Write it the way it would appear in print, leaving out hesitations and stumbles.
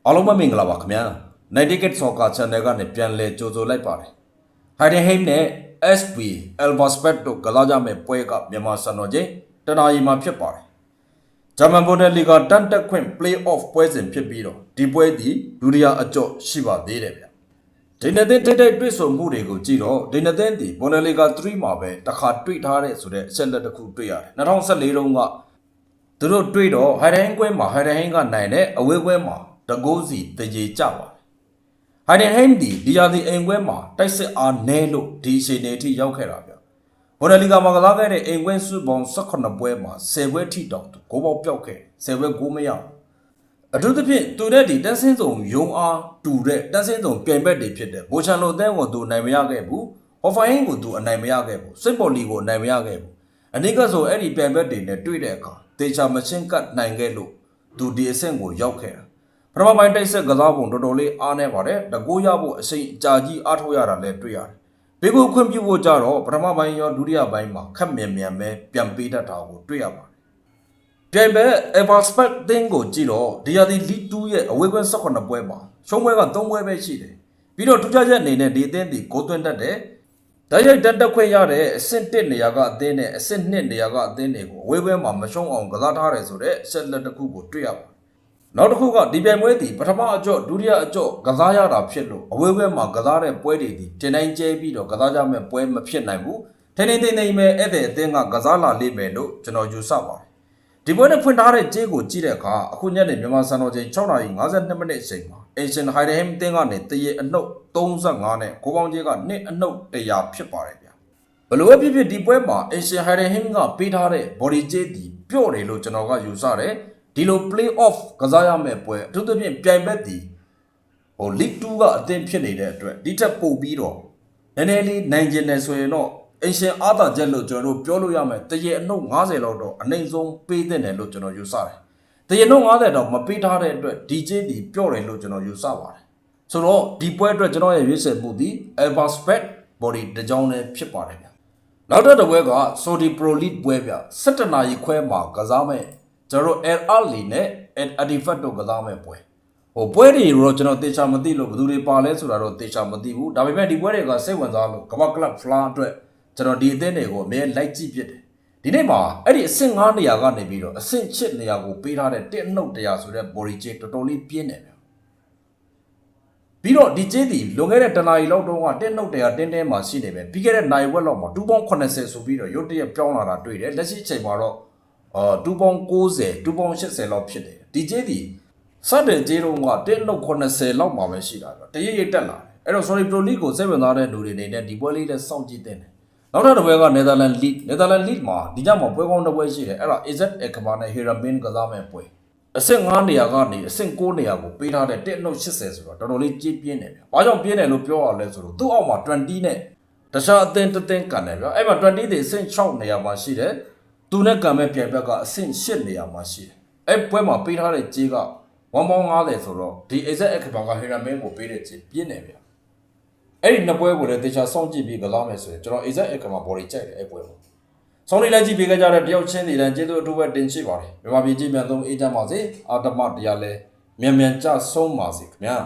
အားလုံးပဲမင်္ဂလာပါခင်ဗျာNightgate Soccer Channel ကနေပြန်လည်ကြိုဆိုလိုက်ပါတယ် Heidenheim နဲ့ SP Elversberg တို့ကစားကြမယ့်ပွဲကမြန်မာစံတော်ချိန်တနာရီမှာဖြစ်ပါတယ် German Bundesliga တန်တက်ခွင့် Play-off ပွဲစဉ်ဖြစ်ပြီးတော့ဒီပွဲဒီဒုတိယအကြော့ရှိပါသေးတယ်ဗျဒီနေ့တဲ့ထိတ်တွေ့ဆုံမှုတွေကိုကြည့်တော့ဒီနေ့တဲ့ဒီ Bundesliga 3မှာပဲတစ်ခါတွေ့ထားတဲ့ဆိုတဲ့အချက်လက်တစ်ခုတွေ့ရတယ်2014တုန်းကသူတို့တွေ့တော့ Heidenheim ကွင်းမှာ Heidenheim ကနိုင်တဲ့အဝေးကွင်းမှာတကိုးစီတရေကြပါတယ် Heidenheim ဒီရာသီအိမ်ကွင်းမှာတိုက်စစ်အားနည်းလို့ဒီအချိန်တွေထိရောက်ခဲ့တာဗျBundesliga မှာကစားခဲ့တဲ့အိမ်ကွင်းစုပေါင်း18ပွဲမှာ10ပွဲထိတောင်ဂိုးပေါက်ပြောက်ခဲ့10ပွဲဂိုးမရအထူးသဖြင့်သူတဲ့ဒီတန်းစင်းစုံယုံအားတူတဲ့တန်းစင်းစုံပြိုင်ဘက်တွေဖြစ်တဲ့ဘိုချန်လိုတဲကိုသူနိုင်မရခဲ့ဘူးဟော်ဖိုင်ကိုသူအနိုင်မရခဲ့ဘူးစိတ်ပေါ်လီကိုအနိုင်မရခဲ့ဘူးအနည်းကဆိုအဲ့ဒီပြိုင်ဘက်တွေနဲ့တွေ့တဲ့အခါတေချာမချင်းကတ်နိုင်ခဲ့လို့သူဒီအဆင့်ကိုရောက်ခဲ့တာပထမပိုင်းတိုက်ဆက်ကစားပုံတော်တော်လေးအားနေပါတယ်တကိုးရဖို့အချိန်အကြာကြီးအားထုတ်ရတာလည်းတွေ့ရတယ်ဘေကိုခွင့်ပြုဖို့ကြတော့ပထမပိုင်းရောဒုတိယပိုင်းမှာခက်မြန်ပဲပြန်ပေးတတ်တာကိုတွေ့ရပါတယ်ပြိုင်ဘက် Eversberg တင်းကိုကြည့်တော့ဒီရာသီ League 2ရဲ့အဝေးကွင်း18ပွဲမှာရှုံးပွဲက3ပွဲပဲရှိတယ်ပြီးတော့ထူးခြားချက်အနေနဲ့ဒီအသင်းဒီဂိုးသွင်းတတ်တယ်တိုက်ရိုက်တက်ခွင့်ရတဲ့အဆင့်1နေရာကအသင်းနဲ့အဆင့်2နေရာကအသင်းတွေကိုအဝေးကွင်းမှာမရှုံးအောင်ကစားထားတယ်ဆိုတဲ့ဆက်လက်တစ်ခုကိုတွေ့ရပါတယ်နောက်တစ်ခုကဒီပြိုင်ပွဲဒီပထမအကြော့ဒုတိယအကြော့ကစားရတာဖြစ်လို့အဝေးကွင်းမှာကစားတဲ့ပွဲတွေဒီတင်တိုင်းကျဲပြီးတော့ကစားကြမဲ့ပွဲမဖြစ်နိုင်ဘူးထိန်းထိန်းသိမ်းသိမ်းပဲအဲ့တဲ့အသင်းကကစားလာလိမ့်မယ်လို့ကျွန်တော်ယူဆပါတယ်ဒီပွဲနဲ့ဖွင့်ထားတဲ့ကြေးကိုကြည့်တဲ့အခါအခုညနေမြန်မာစံတော်ချိန်6:52မိနစ်အချိန်မှာ Asian Heidenheim အသင်းကနေတရေအနှုတ်35နဲ့ကိုပေါင်းကြေးက2အနှုတ်100ဖြစ်ပါတယ်ဗျဘလို့ပဲဖြစ်ဒီပွဲမှာ Asian Heidenheim ကပေးထားတဲ့ body ကြေးဒီပြော့တယ်လို့ကျွန်တော်ကယူဆတယ်ဒီလို play-off ကစားရမယ့်ပွဲအထူးသဖြင့်ပြိုင်ဘက်ဒီLeague 2ကအသင်းဖြစ်နေတဲ့အတွက်ဒီထက်ပိုပြီးတော့နည်းနည်းလေးနိုင်ကျင်တယ်ဆိုရင်တော့အင်ရှင်အားသာချက်လို့ကျွန်တော်တို့ပြောလို့ရမယ်တရေအနှုတ်90လောက်တော့အနိုင်ဆုံးပေးတဲ့တယ်လို့ကျွန်တော်ယူဆတယ်တရေနှုတ်90တော့မပေးထားတဲ့အတွက်ဒီကျင်းဒီပြော့တယ်လို့ကျွန်တော်ယူဆပါတယ်ဆိုတော့ဒီပွဲအတွက်ကျွန်တော်ရဲ့ရွေးချယ်မှုဒီ Elversberg body တကြောင်းနဲ့ဖြစ်ပါတယ်ဗျနောက်တစ်ပွဲက Saudi Pro League ပွဲဗျ17နာရီခွဲမှာကစားမဲ့ကျွန်တော် El Ali နဲ့ Adifat တို့ကစားမဲ့ပွဲပွဲတွေတော့ကျွန်တော်တေချာမသိလို့ဘယ်သူတွေပါလဲဆိုတာတော့တေချာမသိဘူးဒါပေမဲ့ဒီပွဲတွေကစိတ်ဝင်စားလို့ကမ္ဘာကလပ်ဖလားအတွက်ကျွန်တော်ဒီအသင်းတွေကိုအမြဲလိုက်ကြည့်ဖြစ်တယ်ဒီနေ့မှာအဲ့ဒီအဆင့်9နေရာကနေပြီးတော့အဆင့်7နေရာကိုပေးထားတဲ့1နှုတ်100ဆိုတဲ့ body change တော်တော်လေးပြင်းတယ်ဗျပြီးတော့ဒီကျင်းဒီလွန်ခဲ့တဲ့တနာရီလောက်တုန်းက1နှုတ်100တင်းတင်းမှာရှိနေပဲပြီးခဲ့တဲ့နိုင်ဝက်လောက်မှာ2.80ဆိုပြီးတော့ရုတ်တရက်ပြောင်းလာတာတွေ့တယ်လက်ရှိအချိန်မှာတော့2.90 2.80လောက်ဖြစ်တယ်ဒီကျင်းဒီစတဲ့ကျေးတော့က1နှုတ်80လောက်မှာပဲရှိတာဗျတရရိပ်တက်လာတယ်အဲ့တော့ sorry pro league ကိုစိတ်ဝင်စားတဲ့လူတွေနေနဲ့ဒီပွဲလေးနဲ့စောင့်ကြည့်တဲ့နောက်တစ်ပွဲက Netherlands League မှာဒီကြမှာပွဲကောင်းတစ်ပွဲရှိတယ်အဲ့ဒါ AZ Alkmaar နဲ့ Heerenveen ကစားမဲ့ပွဲအဆင့်9နေရာကနေအဆင့်9နေရာကိုပေးထားတဲ့1နှုတ်80ဆိုတော့တော်တော်လေးကြီးပြင်းတယ်ဗျ။ဘာကြောင့်ပြင်းတယ်လို့ပြောရလဲဆိုတော့သူ့အောက်မှာ20နဲ့တခြားအသင်းတစ်သင်းကန်တယ်ဗျ။အဲ့မှာ20တွေအဆင့်6နေရာမှာရှိတယ်။သူနဲ့ကန်မဲ့ပြိုင်ဘက်ကအဆင့်8နေရာမှာရှိတယ်။အဲ့ပွဲမှာပေးထားတဲ့ကြေးက1.50ဆိုတော့ဒီ AZ Alkmaar က Heerenveen ကိုပေးတဲ့ကြေးပြင်းတယ်ဗျ။အဲ့ဒီနှစ်ပွဲကိုလည်းတေချာစောင့်ကြည့်ပြီးကစားမယ်ဆိုရင်ကျွန်တော် AZ Alkmaar body ကြိုက်တယ်အဲ့ပွဲမှာဆောင်းလေးလိုက်ကြည့်ပေးကြတဲ့တယောက်ချင်းစီတန်းကျေးဇူးအထူးပဲတင်ရှိပါတယ်မြန်မာပြည်ကြီးမြန်ဆုံးအေးချမ်းပါစေအာတမတရားလဲမြန်ကြဆုံးပါစေခင်ဗျာ